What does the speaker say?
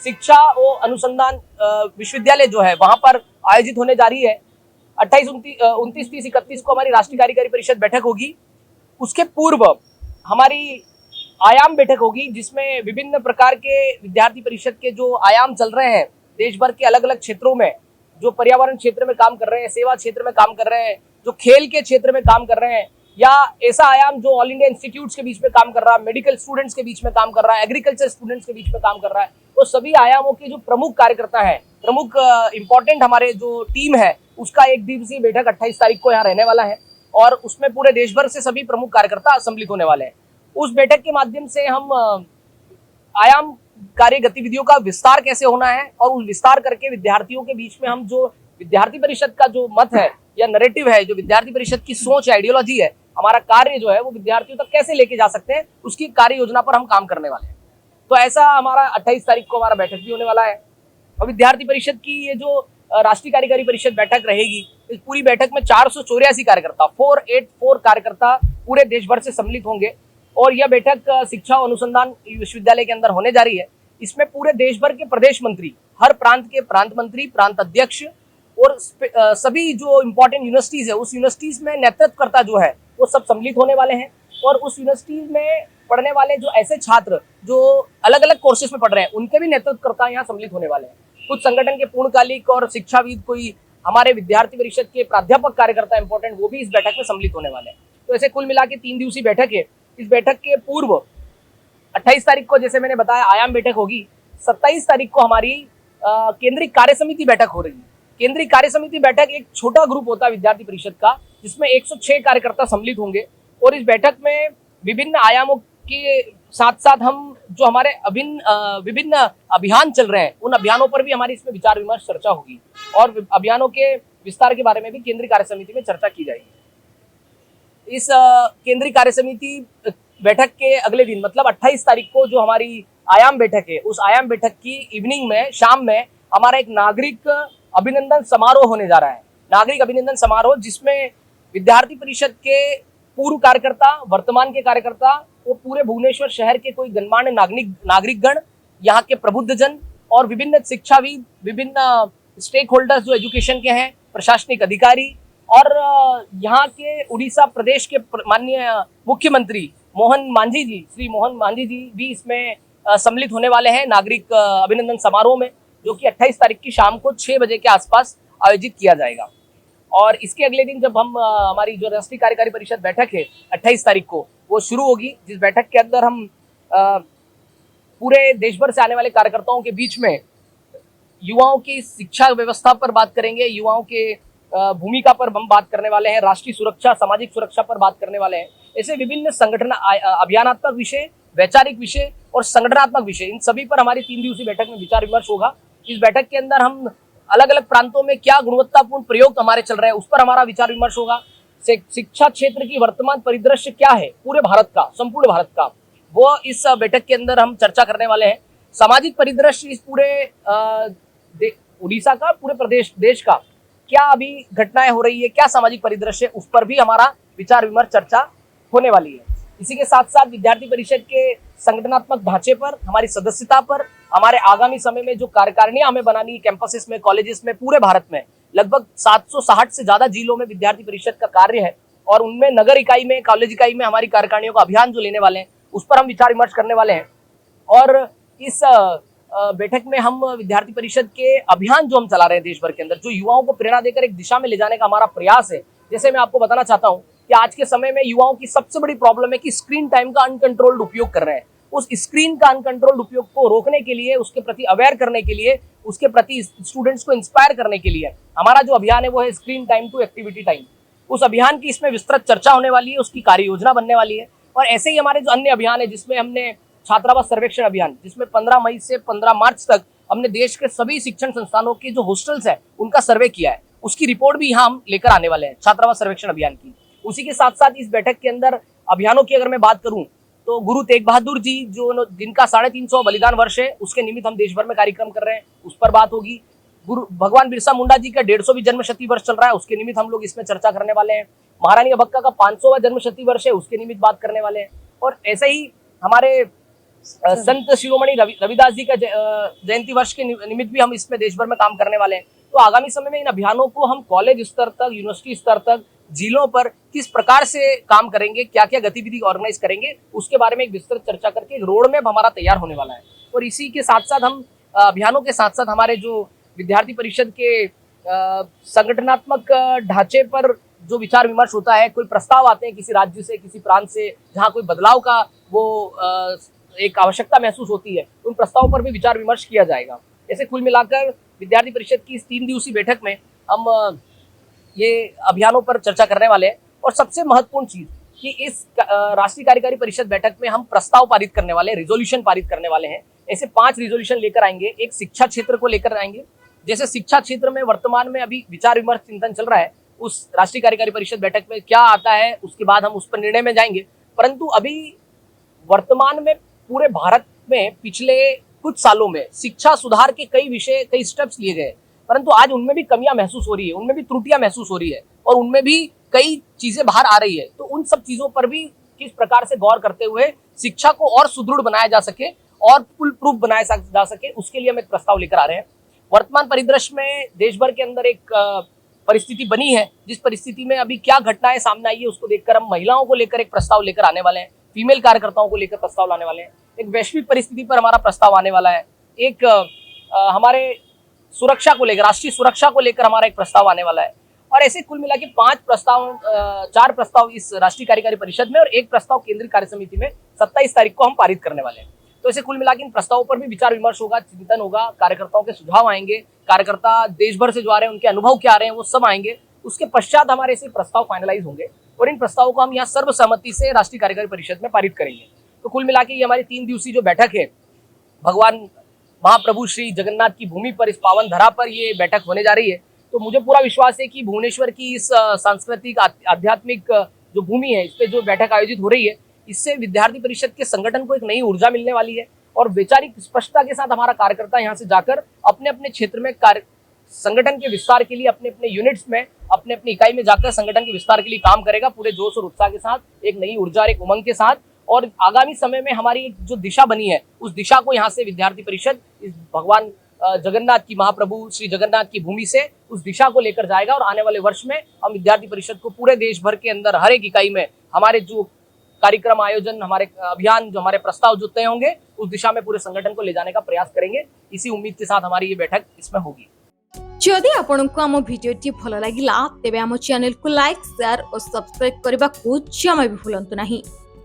शिक्षा और अनुसंधान विश्वविद्यालय जो है वहां पर आयोजित होने जा रही है। 28, 29, 30, 31 को हमारी राष्ट्रीय कार्यकारी परिषद बैठक होगी। उसके पूर्व हमारी आयाम बैठक होगी, जिसमें विभिन्न प्रकार के विद्यार्थी परिषद के जो आयाम चल रहे हैं देश भर के अलग अलग क्षेत्रों में, जो पर्यावरण क्षेत्र में काम कर रहे हैं, सेवा क्षेत्र में काम कर रहे हैं, जो खेल के क्षेत्र में काम कर रहे हैं, या ऐसा आयाम जो ऑल इंडिया इंस्टीट्यूट्स के बीच में काम कर रहा है, मेडिकल स्टूडेंट्स के बीच में काम कर रहा है, एग्रीकल्चर स्टूडेंट्स के बीच में काम कर रहा है, वो सभी आयामों के जो प्रमुख कार्यकर्ता है, प्रमुख इंपॉर्टेंट हमारे जो टीम है, उसका एक दिवसीय बैठक 28 तारीख को यहाँ रहने वाला है और उसमें पूरे देश भर से सभी प्रमुख कार्यकर्ता सम्मिलित होने वाले हैं। उस बैठक के माध्यम से हम आयाम कार्य गतिविधियों का विस्तार कैसे होना है और उस विस्तार करके विद्यार्थियों के बीच में हम जो विद्यार्थी परिषद का जो मत है या नैरेटिव है, जो विद्यार्थी परिषद की सोच है, आइडियोलॉजी है, हमारा कार्य जो है वो विद्यार्थियों तक कैसे लेके जा सकते हैं, उसकी कार्य योजना पर हम काम करने वाले हैं। तो ऐसा हमारा 28 तारीख को हमारा बैठक भी होने वाला है। और विद्यार्थी परिषद की ये जो राष्ट्रीय कार्यकारी परिषद बैठक रहेगी, इस पूरी बैठक में 484 कार्यकर्ता 484 कार्यकर्ता पूरे देश भर से सम्मिलित होंगे और यह बैठक शिक्षा और अनुसंधान विश्वविद्यालय के अंदर होने जा रही है। इसमें पूरे देश भर के प्रदेश मंत्री, हर प्रांत के प्रांत मंत्री, प्रांत अध्यक्ष और सभी जो इम्पोर्टेंट यूनिवर्सिटीज है, उस यूनिवर्सिटीज में नेतृत्वकर्ता जो है वो सब सम्मिलित होने वाले हैं। और उस यूनिवर्सिटी में पढ़ने वाले जो ऐसे छात्र जो अलग अलग कोर्सेज में पढ़ रहे हैं, उनके भी नेतृत्वकर्ता यहाँ सम्मिलित होने वाले हैं। कुछ संगठन के पूर्णकालिक और शिक्षाविद, कोई हमारे विद्यार्थी परिषद के प्राध्यापक कार्यकर्ता इंपॉर्टेंट, वो भी इस बैठक में सम्मिलित होने वाले हैं। तो ऐसे कुल मिला के 3 दिवसीय बैठक है। इस बैठक के पूर्व 28 तारीख को जैसे मैंने बताया आयाम बैठक होगी। 27 तारीख को हमारी केंद्रीय कार्य समिति बैठक हो रही है। केंद्रीय कार्य समिति बैठक एक छोटा ग्रुप होता है विद्यार्थी परिषद का, जिसमें 106 कार्यकर्ता सम्मिलित होंगे और इस बैठक में विभिन्न आयामों के साथ साथ हम जो हमारे विभिन्न अभियान चल रहे हैं, उन अभियानों पर भी हमारी इसमें विचार विमर्श चर्चा होगी और अभियानों के विस्तार के बारे में भी केंद्रीय कार्य समिति में चर्चा की जाएगी। इस केंद्रीय कार्य समिति बैठक के अगले दिन मतलब 28 तारीख को जो हमारी आयाम बैठक है, उस आयाम बैठक की इवनिंग में, शाम में हमारा एक नागरिक अभिनंदन समारोह होने जा रहा है। नागरिक अभिनंदन समारोह जिसमें विद्यार्थी परिषद के पूर्व कार्यकर्ता, वर्तमान के कार्यकर्ता, वो पूरे भुवनेश्वर शहर के कोई गणमान्य नागरिकगण, यहाँ के प्रबुद्ध जन और विभिन्न शिक्षाविद, विभिन्न स्टेक होल्डर्स जो एजुकेशन के हैं, प्रशासनिक अधिकारी और यहाँ के उड़ीसा प्रदेश के माननीय मुख्यमंत्री श्री मोहन मांझी जी भी इसमें सम्मिलित होने वाले हैं नागरिक अभिनंदन समारोह में, जो कि 28 तारीख की शाम को 6 बजे के आसपास आयोजित किया जाएगा। और इसके अगले दिन जब हम हमारी जो राष्ट्रीय कार्यकारी परिषद बैठक है 28 तारीख को वो शुरू होगी, जिस बैठक के अंदर हम पूरे देश भर से आने वाले कार्यकर्ताओं के बीच में युवाओं की शिक्षा व्यवस्था पर बात करेंगे, युवाओं के भूमिका पर हम बात करने वाले हैं, राष्ट्रीय सुरक्षा, सामाजिक सुरक्षा पर बात करने वाले हैं। ऐसे विभिन्न संगठन, अभियानात्मक विषय, वैचारिक विषय और संगठनात्मक विषय, इन सभी पर हमारी 3 दिवसीय बैठक में विचार विमर्श होगा। इस बैठक के अंदर हम अलग अलग प्रांतों में क्या गुणवत्तापूर्ण प्रयोग हमारे चल रहे हैं, उस पर हमारा विचार विमर्श होगा। शिक्षा क्षेत्र की वर्तमान परिदृश्य क्या है पूरे भारत का, संपूर्ण भारत का, वो इस बैठक के अंदर हम चर्चा करने वाले हैं। सामाजिक परिदृश्य इस पूरे उड़ीसा का, पूरे प्रदेश, देश का क्या अभी घटनाएं हो रही है, क्या सामाजिक परिदृश्य, उस पर भी हमारा विचार विमर्श चर्चा होने वाली है। इसी के साथ साथ विद्यार्थी परिषद के संगठनात्मक ढांचे पर, हमारी सदस्यता पर, हमारे आगामी समय में जो कार्यकारिणियां हमें बनानी, कैंपसेस में, कॉलेजेस में, पूरे भारत में लगभग 760 से ज्यादा जिलों में विद्यार्थी परिषद का कार्य है और उनमें नगर इकाई में, कॉलेज इकाई में हमारी कार्यकारिणियों का अभियान जो लेने वाले हैं, उस पर हम विचार विमर्श करने वाले हैं। और इस बैठक में हम विद्यार्थी परिषद के अभियान जो हम चला रहे हैं देश भर के अंदर, जो युवाओं को प्रेरणा देकर एक दिशा में ले जाने का हमारा प्रयास है। जैसे मैं आपको बताना चाहता हूँ कि आज के समय में युवाओं की सबसे बड़ी प्रॉब्लम है कि स्क्रीन टाइम का अनकंट्रोल्ड उपयोग कर रहे हैं। उस स्क्रीन का अनकंट्रोल्ड उपयोग को रोकने के लिए, उसके प्रति अवेयर करने के लिए, उसके प्रति स्टूडेंट्स को इंस्पायर करने के लिए हमारा जो अभियान है वो है screen time to activity time. उस अभियान की इसमें विस्तृत चर्चा होने वाली है, उसकी कार्य योजना बनने वाली है। और ऐसे ही हमारे जो अन्य अभियान है, जिसमें हमने छात्रावास सर्वेक्षण अभियान, जिसमें 15 मई से 15 मार्च तक हमने देश के सभी शिक्षण संस्थानों के जो हॉस्टल्स है उनका सर्वे किया है, उसकी रिपोर्ट भी यहाँ हम लेकर आने वाले हैं, छात्रावास सर्वेक्षण अभियान की। उसी के साथ साथ इस बैठक के अंदर अभियानों की अगर मैं बात करूं तो गुरु तेग बहादुर जी जो जिनका 350 बलिदान वर्ष है, उसके निमित्त हम देश भर में कार्यक्रम कर रहे हैं, उस पर बात होगी। गुरु भगवान बिरसा मुंडा जी का 150वीं जन्मशती वर्ष चल रहा है, उसके निमित्त हम लोग इसमें चर्चा करने वाले हैं। महारानी अभक्का का 500वां जन्मशती वर्ष है, उसके निमित्त बात करने वाले हैं। और ऐसे ही हमारे संत शिरोमणि रविदास जी का जयंती वर्ष के निमित्त भी हम इसमें देश भर में काम करने वाले हैं। तो आगामी समय में इन अभियानों को हम कॉलेज स्तर तक, यूनिवर्सिटी स्तर तक, जिलों पर किस प्रकार से काम करेंगे, क्या क्या गतिविधि ऑर्गेनाइज करेंगे, उसके बारे में एक विस्तृत चर्चा करके एक रोड मैप हमारा तैयार होने वाला है। और इसी के साथ साथ हम अभियानों के साथ साथ हमारे जो विद्यार्थी परिषद के संगठनात्मक ढांचे पर जो विचार विमर्श होता है, कोई प्रस्ताव आते हैं किसी राज्य से, किसी प्रांत से, जहाँ कोई बदलाव का वो एक आवश्यकता महसूस होती है, उन प्रस्तावों पर भी विचार विमर्श किया जाएगा। ऐसे कुल मिलाकर विद्यार्थी परिषद की इस 3 दिवसीय बैठक में हम ये अभियानों पर चर्चा करने वाले हैं। और सबसे महत्वपूर्ण चीज कि इस राष्ट्रीय कार्यकारी परिषद बैठक में हम प्रस्ताव पारित करने वाले हैं, रिजोल्यूशन पारित करने वाले हैं। ऐसे 5 रिजोल्यूशन लेकर आएंगे। एक शिक्षा क्षेत्र को लेकर आएंगे। जैसे शिक्षा क्षेत्र में वर्तमान में अभी विचार विमर्श चिंतन चल रहा है, उस राष्ट्रीय कार्यकारी परिषद बैठक में क्या आता है उसके बाद हम उस पर निर्णय में जाएंगे। परंतु अभी वर्तमान में पूरे भारत में पिछले कुछ सालों में शिक्षा सुधार के कई विषय, कई स्टेप्स लिए गए, परंतु आज उनमें भी कमियां महसूस हो रही है, उनमें भी त्रुटियां महसूस हो रही है और उनमें भी कई चीजें बाहर आ रही है। तो उन सब चीजों पर भी किस प्रकार से गौर करते हुए शिक्षा को और सुदृढ़ बनाया जा सके और फुल प्रूफ बनाया जा सके, उसके लिए हम एक प्रस्ताव लेकर आ रहे हैं। वर्तमान परिदृश्य में देश भर के अंदर एक परिस्थिति बनी है, जिस परिस्थिति में अभी क्या घटनाएं सामने आई है उसको देखकर हम महिलाओं को लेकर एक प्रस्ताव लेकर आने वाले हैं, फीमेल कार्यकर्ताओं को लेकर प्रस्ताव लाने वाले हैं। एक वैश्विक परिस्थिति पर हमारा प्रस्ताव आने वाला है। एक हमारे सुरक्षा को लेकर, राष्ट्रीय सुरक्षा को लेकर हमारा एक प्रस्ताव आने वाला है। और ऐसे कुल मिला के 4 प्रस्ताव इस राष्ट्रीय कार्यकारी परिषद में और एक प्रस्ताव केंद्रीय कार्य समिति में 27 तारीख को हम पारित करने वाले हैं। तो ऐसे कुल मिला के इन प्रस्तावों पर भी विचार विमर्श होगा, चिंतन होगा, कार्यकर्ताओं के सुझाव आएंगे, कार्यकर्ता देश भर से जो आ रहे हैं उनके अनुभव क्या आ रहे हैं वो सब आएंगे। उसके पश्चात हमारे ऐसे प्रस्ताव फाइनलाइज होंगे और इन प्रस्तावों को हम यहाँ सर्वसम्मति से राष्ट्रीय कार्यकारी परिषद में पारित करेंगे। तो कुल मिला के ये हमारी 3 दिवसीय जो बैठक है, भगवान महाप्रभु श्री जगन्नाथ की भूमि पर, इस पावन धरा पर ये बैठक होने जा रही है। तो मुझे पूरा विश्वास है कि भुवनेश्वर की इस सांस्कृतिक आध्यात्मिक जो भूमि है, इस पे जो बैठक आयोजित हो रही है, इससे विद्यार्थी परिषद के संगठन को एक नई ऊर्जा मिलने वाली है और वैचारिक स्पष्टता के साथ हमारा कार्यकर्ता यहाँ से जाकर अपने अपने क्षेत्र में संगठन के विस्तार के लिए, अपने अपने यूनिट्स में, अपने अपनी इकाई में जाकर संगठन के विस्तार के लिए काम करेगा पूरे जोश और उत्साह के साथ, एक नई ऊर्जा और एक उमंग के साथ। और आगामी समय में हमारी जो दिशा बनी है, उस दिशा को यहाँ से विद्यार्थी परिषद इस भगवान जगन्नाथ की, महाप्रभु श्री जगन्नाथ की भूमि से उस दिशा को लेकर जाएगा। और आने वाले वर्ष में हम विद्यार्थी परिषद को पूरे देश भर के अंदर हर एक इकाई में हमारे जो कार्यक्रम आयोजन, हमारे अभियान, जो हमारे प्रस्ताव जो तय होंगे, उस दिशा में पूरे संगठन को ले जाने का प्रयास करेंगे। इसी उम्मीद के साथ हमारी ये बैठक इसमें होगी। जदि आपंक आम भिडी भल लगा तेब आम चैनल को लाइक, शेयर और सब्सक्राइब करने को जमा भी भूलु नहीं।